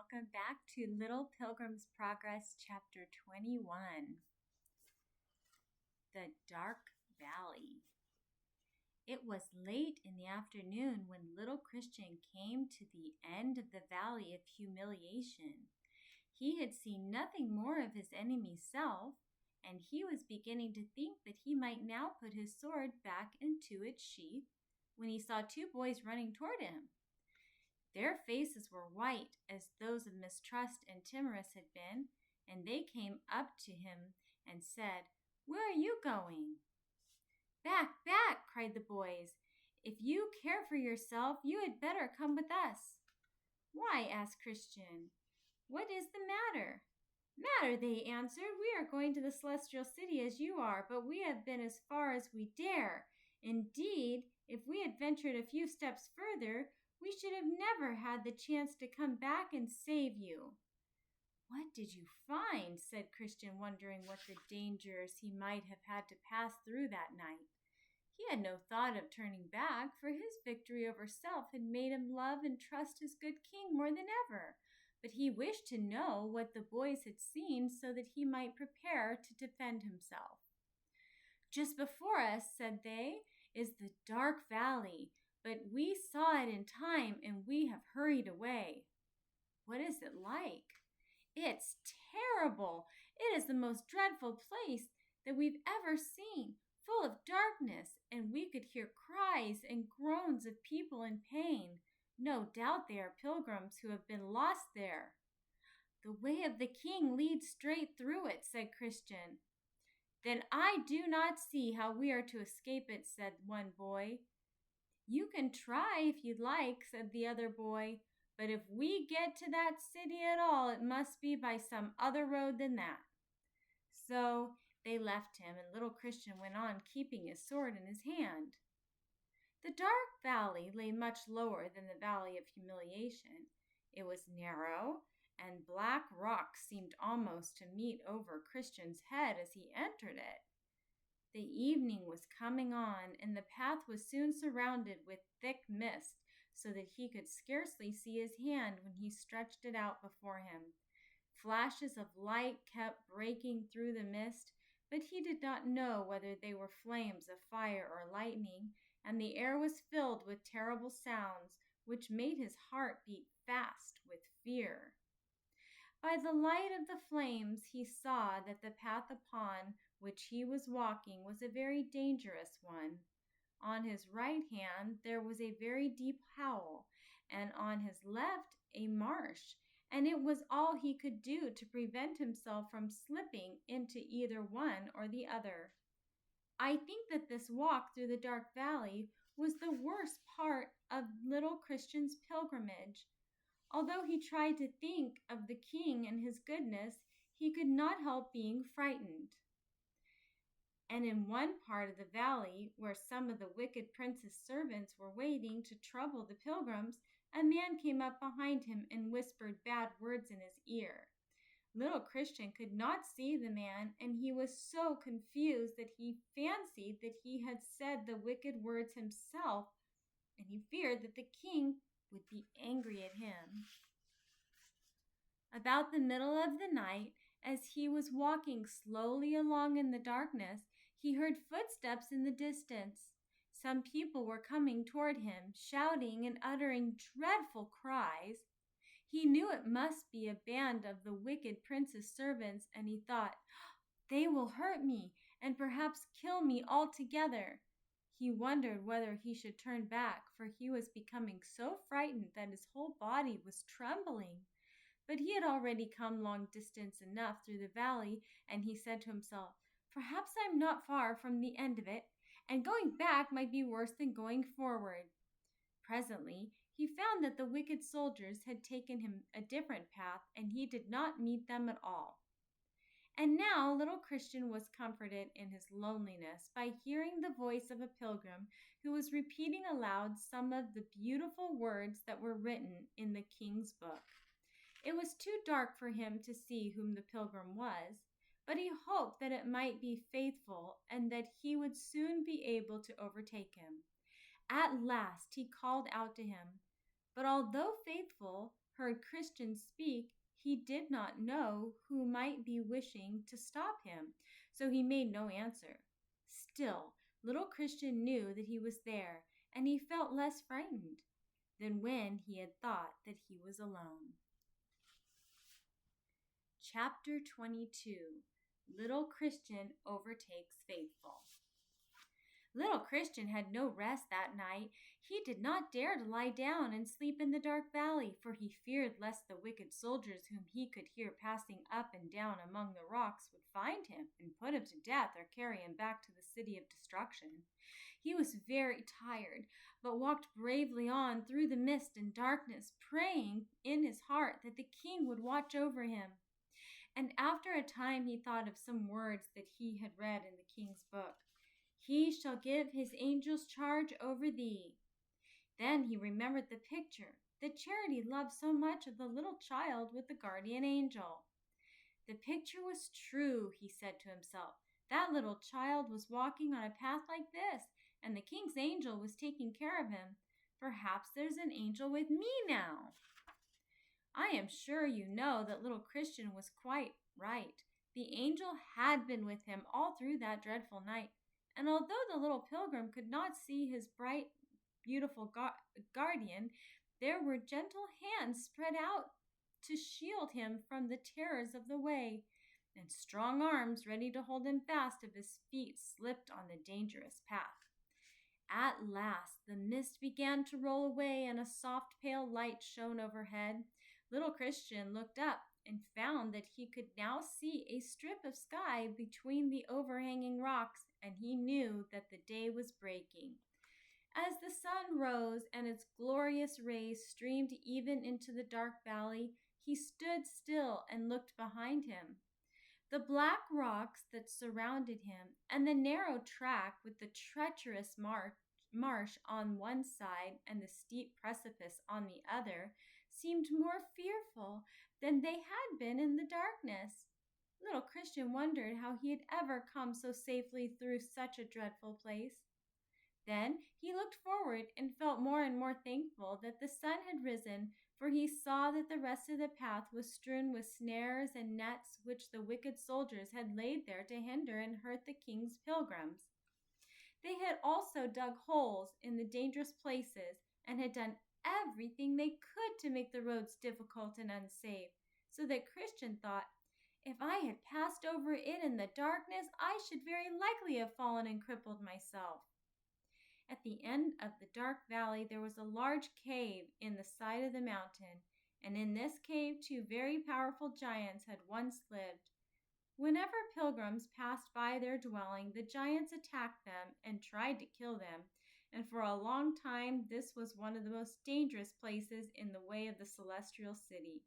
welcome back to Little Pilgrim's Progress, Chapter 21, The Dark Valley. It was late in the afternoon when little Christian came to the end of the Valley of Humiliation. He had seen nothing more of his enemy self, and he was beginning to think that he might now put his sword back into its sheath when he saw two boys running toward him. Their faces were white as those of mistrust and timorous had been, and they came up to him and said, "Where are you going?" "Back, back," cried the boys. "If you care for yourself, you had better come with us." "Why?" asked Christian. "What is the matter?" "Matter," they answered. "We are going to the celestial city as you are, but we have been as far as we dare. Indeed, if we had ventured a few steps further, we should have never had the chance to come back and save you." "What did you find?" said Christian, wondering what the dangers he might have had to pass through that night. He had no thought of turning back, for his victory over self had made him love and trust his good king more than ever. But he wished to know what the boys had seen so that he might prepare to defend himself. "Just before us," said they, "is the dark valley, but we saw it in time and we have hurried away." "What is it like?" "It's terrible. It is the most dreadful place that we've ever seen, full of darkness, and we could hear cries and groans of people in pain. No doubt they are pilgrims who have been lost there." "The way of the king leads straight through it," said Christian. "Then I do not see how we are to escape it," said one boy. "You can try if you'd like," said the other boy, "but if we get to that city at all, it must be by some other road than that." So they left him, and little Christian went on, keeping his sword in his hand. The dark valley lay much lower than the Valley of Humiliation. It was narrow, and black rocks seemed almost to meet over Christian's head as he entered it. The evening was coming on, and the path was soon surrounded with thick mist, so that he could scarcely see his hand when he stretched it out before him. Flashes of light kept breaking through the mist, but he did not know whether they were flames of fire or lightning, and the air was filled with terrible sounds, which made his heart beat fast with fear. By the light of the flames he saw that the path upon which he was walking was a very dangerous one. On his right hand there was a very deep howl, and on his left a marsh, and it was all he could do to prevent himself from slipping into either one or the other. I think that this walk through the dark valley was the worst part of little Christian's pilgrimage. Although he tried to think of the king and his goodness, he could not help being frightened. And in one part of the valley, where some of the wicked prince's servants were waiting to trouble the pilgrims, a man came up behind him and whispered bad words in his ear. Little Christian could not see the man, and he was so confused that he fancied that he had said the wicked words himself, and he feared that the king would be angry at him. About the middle of the night, as he was walking slowly along in the darkness, he heard footsteps in the distance. Some people were coming toward him, shouting and uttering dreadful cries. He knew it must be a band of the wicked prince's servants, and he thought, "They will hurt me and perhaps kill me altogether." He wondered whether he should turn back, for he was becoming so frightened that his whole body was trembling. But he had already come long distance enough through the valley, and he said to himself, "Perhaps I am not far from the end of it, and going back might be worse than going forward." Presently he found that the wicked soldiers had taken him a different path, and he did not meet them at all. And now little Christian was comforted in his loneliness by hearing the voice of a pilgrim who was repeating aloud some of the beautiful words that were written in the king's book. It was too dark for him to see whom the pilgrim was, but he hoped that it might be faithful and that he would soon be able to overtake him. At last he called out to him, "But although faithful, heard Christian speak, he did not know who might be wishing to stop him, so he made no answer. Still, little Christian knew that he was there, and he felt less frightened than when he had thought that he was alone. Chapter 22. Little Christian Overtakes Faithful. Little Christian had no rest that night. He did not dare to lie down and sleep in the dark valley, for he feared lest the wicked soldiers whom he could hear passing up and down among the rocks would find him and put him to death or carry him back to the city of destruction. He was very tired, but walked bravely on through the mist and darkness, praying in his heart that the king would watch over him. And after a time he thought of some words that he had read in the king's book. He shall give his angels charge over thee. Then he remembered the picture that Charity loved so much of the little child with the guardian angel. The picture was true, he said to himself. That little child was walking on a path like this, and the king's angel was taking care of him. Perhaps there's an angel with me now. I am sure you know that little Christian was quite right. The angel had been with him all through that dreadful night, and although the little pilgrim could not see his bright, beautiful guardian, there were gentle hands spread out to shield him from the terrors of the way, and strong arms ready to hold him fast if his feet slipped on the dangerous path. At last the mist began to roll away, and a soft pale light shone overhead. Little Christian looked up and found that he could now see a strip of sky between the overhanging rocks, and he knew that the day was breaking. As the sun rose and its glorious rays streamed even into the dark valley, he stood still and looked behind him. The black rocks that surrounded him and the narrow track with the treacherous marsh on one side and the steep precipice on the other seemed more fearful than they had been in the darkness. Little Christian wondered how he had ever come so safely through such a dreadful place. Then he looked forward and felt more and more thankful that the sun had risen, for he saw that the rest of the path was strewn with snares and nets which the wicked soldiers had laid there to hinder and hurt the king's pilgrims. They had also dug holes in the dangerous places and had done everything they could to make the roads difficult and unsafe, so that Christian thought, if I had passed over it in the darkness, I should very likely have fallen and crippled myself. At the end of the dark valley there was a large cave in the side of the mountain, and in this cave 2 very powerful giants had once lived. Whenever pilgrims passed by their dwelling, the giants attacked them and tried to kill them, and for a long time this was one of the most dangerous places in the way of the celestial city.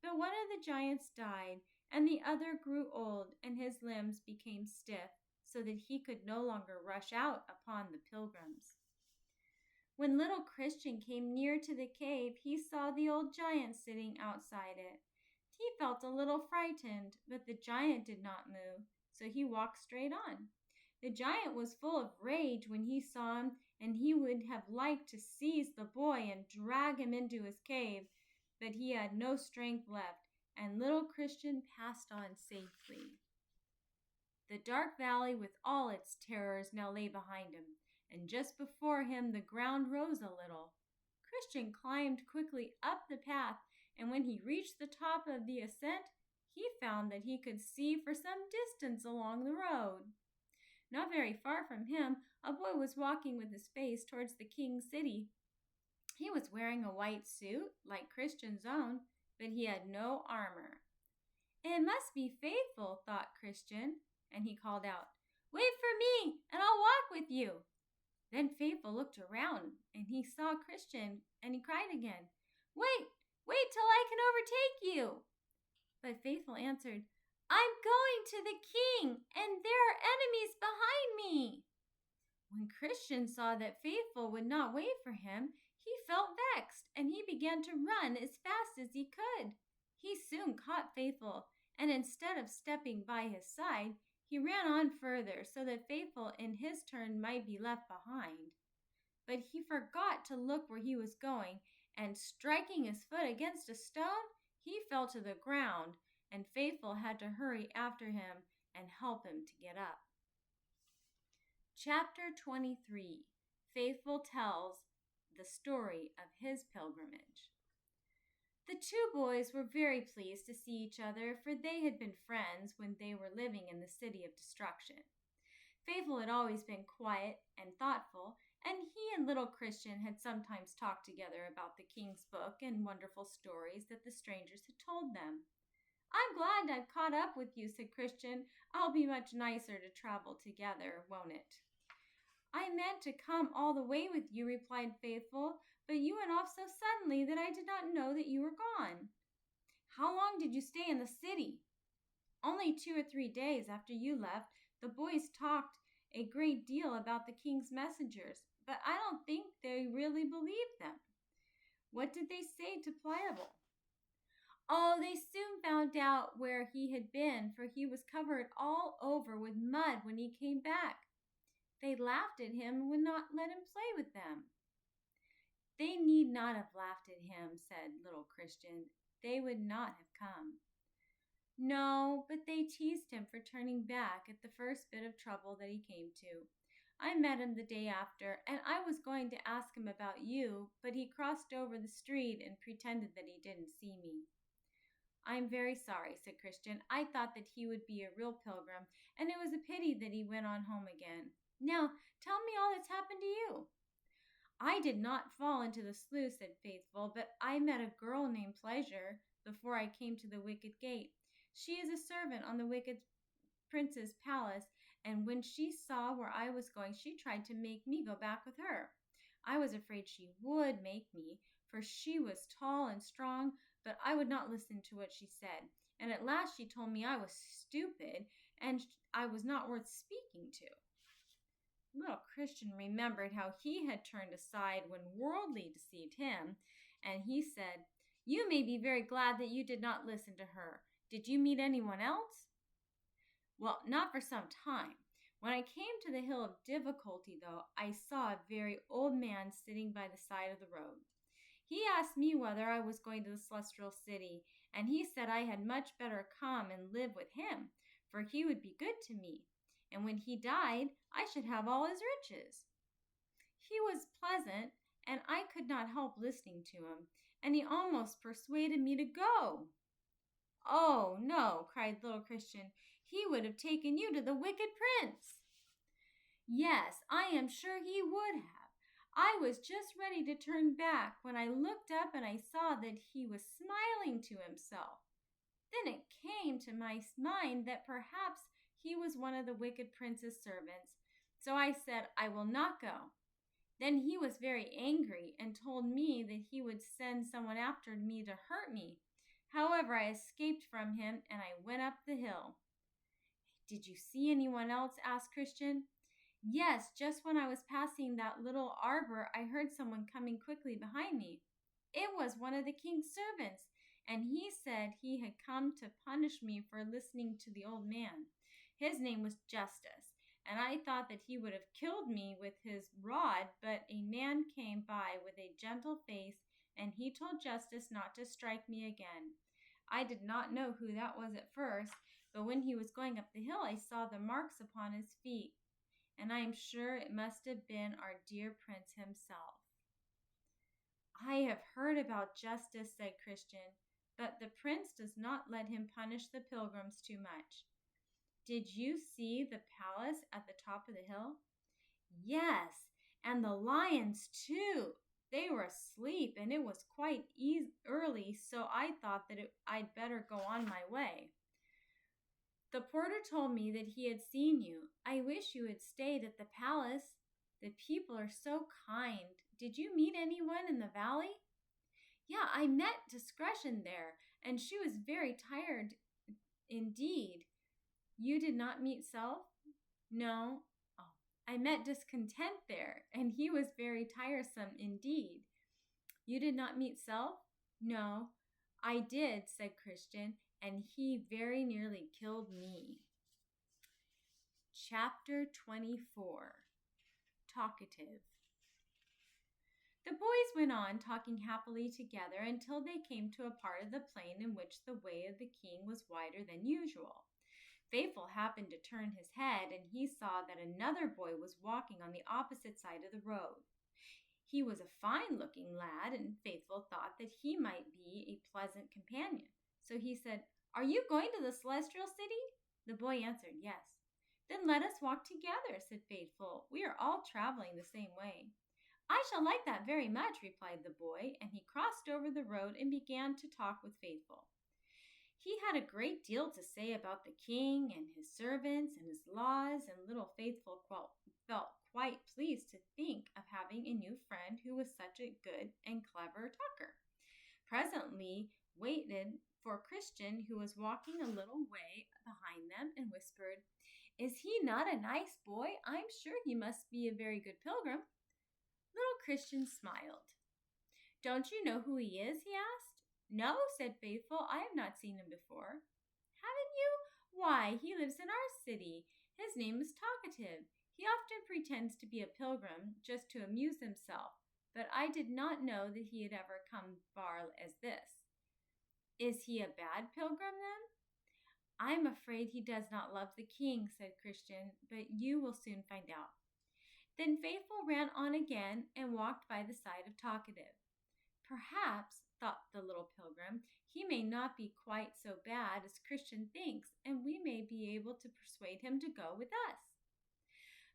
But one of the giants died, and the other grew old, and his limbs became stiff, so that he could no longer rush out upon the pilgrims. When little Christian came near to the cave, he saw the old giant sitting outside it. He felt a little frightened, but the giant did not move, so he walked straight on. The giant was full of rage when he saw him, and he would have liked to seize the boy and drag him into his cave, but he had no strength left, and little Christian passed on safely. The dark valley with all its terrors now lay behind him, and just before him the ground rose a little. Christian climbed quickly up the path, and when he reached the top of the ascent, he found that he could see for some distance along the road. Not very far from him, a boy was walking with his face towards the king's city. He was wearing a white suit, like Christian's own, but he had no armor. It must be Faithful, thought Christian, and he called out, "Wait for me, and I'll walk with you." Then Faithful looked around, and he saw Christian, and he cried again, Wait till I can overtake you." But Faithful answered, "I'm going to the king, and there are enemies behind me." When Christian saw that Faithful would not wait for him, he felt vexed, and he began to run as fast as he could. He soon caught Faithful, and instead of stepping by his side, he ran on further so that Faithful in his turn might be left behind. But he forgot to look where he was going, and striking his foot against a stone, he fell to the ground, and Faithful had to hurry after him and help him to get up. Chapter 23. Faithful tells the story of his pilgrimage. The two boys were very pleased to see each other, for they had been friends when they were living in the city of destruction. Faithful had always been quiet and thoughtful, and he and little Christian had sometimes talked together about the king's book and wonderful stories that the strangers had told them. "I'm glad I've caught up with you," said Christian. "I'll be much nicer to travel together, won't it?" "I meant to come all the way with you," replied Faithful, "but you went off so suddenly that I did not know that you were gone." "How long did you stay in the city?" "Only 2 or 3 days after you left. The boys talked a great deal about the king's messengers, but I don't think they really believed them." "What did they say to Pliable?" "Oh, they soon found out where he had been, for he was covered all over with mud when he came back. They laughed at him and would not let him play with them." "They need not have laughed at him," said little Christian. "They would not have come." "No, but they teased him for turning back at the first bit of trouble that he came to. I met him the day after, and I was going to ask him about you, but he crossed over the street and pretended that he didn't see me." "I'm very sorry," said Christian. "I thought that he would be a real pilgrim, and it was a pity that he went on home again. Now, tell me all that's happened to you." "I did not fall into the slough," said Faithful, "but I met a girl named Pleasure before I came to the wicket gate. She is a servant on the wicked prince's palace, and when she saw where I was going, she tried to make me go back with her. I was afraid she would make me, for she was tall and strong, but I would not listen to what she said, and at last she told me I was stupid and I was not worth speaking to." Little Christian remembered how he had turned aside when worldly deceived him, and he said, "You may be very glad that you did not listen to her. Did you meet anyone else?" "Well, not for some time. When I came to the Hill of Difficulty, though, I saw a very old man sitting by the side of the road. He asked me whether I was going to the Celestial City, and he said I had much better come and live with him, for he would be good to me, and when he died, I should have all his riches. He was pleasant, and I could not help listening to him, and he almost persuaded me to go." "Oh, no," cried little Christian. "He would have taken you to the wicked prince." "Yes, I am sure he would have. I was just ready to turn back when I looked up and I saw that he was smiling to himself. Then it came to my mind that perhaps he was one of the wicked prince's servants. So I said, 'I will not go.' Then he was very angry and told me that he would send someone after me to hurt me. However, I escaped from him and I went up the hill." "Did you see anyone else?" asked Christian. "Yes, just when I was passing that little arbor, I heard someone coming quickly behind me. It was one of the king's servants, and he said he had come to punish me for listening to the old man. His name was Justice, and I thought that he would have killed me with his rod, but a man came by with a gentle face, and he told Justice not to strike me again. I did not know who that was at first, but when he was going up the hill, I saw the marks upon his feet, and I am sure it must have been our dear prince himself." "I have heard about Justice," said Christian, "but the prince does not let him punish the pilgrims too much. Did you see the palace at the top of the hill?" "Yes, and the lions too. They were asleep, and it was quite early, so I thought that I'd better go on my way. The porter told me that he had seen you. I wish you had stayed at the palace. The people are so kind. Did you meet anyone in the valley?" "Yeah, I met Discretion there, and she was very tired indeed." "You did not meet Self?" "No." "Oh, I met Discontent there, and he was very tiresome indeed." "You did not meet Self?" "No." "I did," said Christian, "and he very nearly killed me." Chapter 24. Talkative. The boys went on talking happily together until they came to a part of the plain in which the way of the king was wider than usual. Faithful happened to turn his head, and he saw that another boy was walking on the opposite side of the road. He was a fine-looking lad, and Faithful thought that he might be a pleasant companion. So he said, "Are you going to the celestial city?" The boy answered, "Yes." "Then let us walk together," said Faithful. "We are all traveling the same way." "I shall like that very much," replied the boy, and he crossed over the road and began to talk with Faithful. He had a great deal to say about the king and his servants and his laws, and little Faithful felt quite pleased to think of having a new friend who was such a good and clever talker. Presently waited for Christian, who was walking a little way behind them, and whispered, "Is he not a nice boy? I'm sure he must be a very good pilgrim." Little Christian smiled. "Don't you know who he is?" he asked. "No," said Faithful, "I have not seen him before." "Haven't you? Why, he lives in our city. His name is Talkative. He often pretends to be a pilgrim just to amuse himself, but I did not know that he had ever come far as this." "Is he a bad pilgrim, then?" "I'm afraid he does not love the king," said Christian, "but you will soon find out." Then Faithful ran on again and walked by the side of Talkative. "Perhaps," thought the little pilgrim, "he may not be quite so bad as Christian thinks, and we may be able to persuade him to go with us."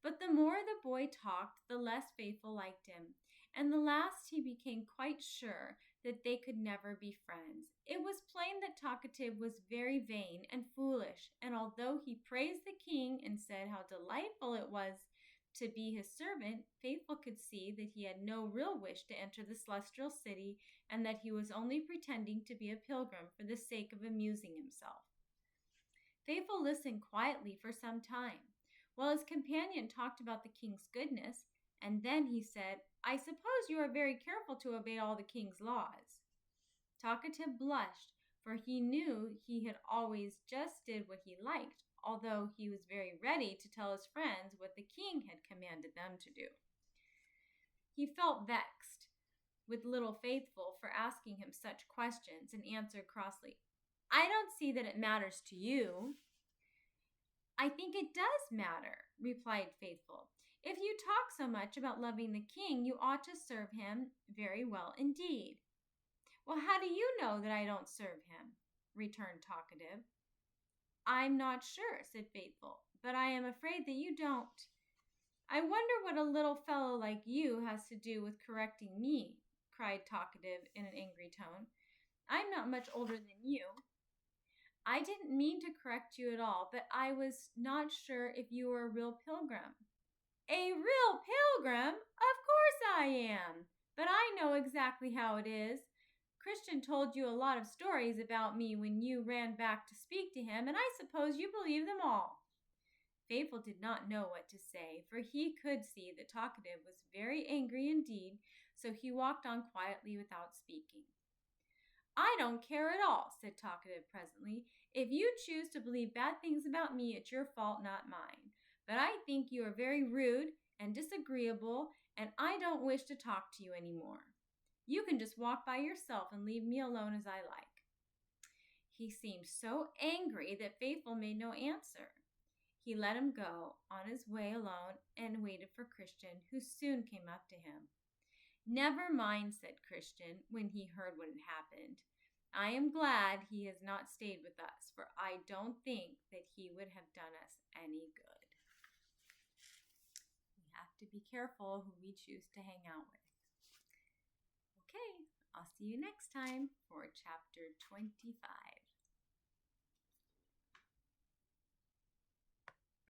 But the more the boy talked, the less Faithful liked him, and the last he became quite sure that they could never be friends. It was plain that Talkative was very vain and foolish, and although he praised the king and said how delightful it was to be his servant, Faithful could see that he had no real wish to enter the celestial city, and that he was only pretending to be a pilgrim for the sake of amusing himself. Faithful listened quietly for some time, while his companion talked about the king's goodness, and then he said, "I suppose you are very careful to obey all the king's laws." Talkative blushed, for he knew he had always just did what he liked, although he was very ready to tell his friends what the king had commanded them to do. He felt vexed with little Faithful for asking him such questions, and answered crossly, "I don't see that it matters to you." "I think it does matter," replied Faithful. "If you talk so much about loving the king, you ought to serve him very well indeed." "Well, how do you know that I don't serve him?" returned Talkative. "I'm not sure," said Faithful, "but I am afraid that you don't." "I wonder what a little fellow like you has to do with correcting me," cried Talkative in an angry tone. "I'm not much older than you." "I didn't mean to correct you at all, but I was not sure if you were a real pilgrim." "A real pilgrim? Of course I am, but I know exactly how it is. Christian told you a lot of stories about me when you ran back to speak to him, and I suppose you believe them all." Faithful did not know what to say, for he could see that Talkative was very angry indeed, so he walked on quietly without speaking. "I don't care at all," said Talkative presently. "If you choose to believe bad things about me, it's your fault, not mine. But I think you are very rude and disagreeable, and I don't wish to talk to you any more. You can just walk by yourself and leave me alone as I like." He seemed so angry that Faithful made no answer. He let him go on his way alone and waited for Christian, who soon came up to him. "Never mind," said Christian, when he heard what had happened. "I am glad he has not stayed with us, for I don't think that he would have done us any good." We have to be careful who we choose to hang out with. Okay, I'll see you next time for chapter 25.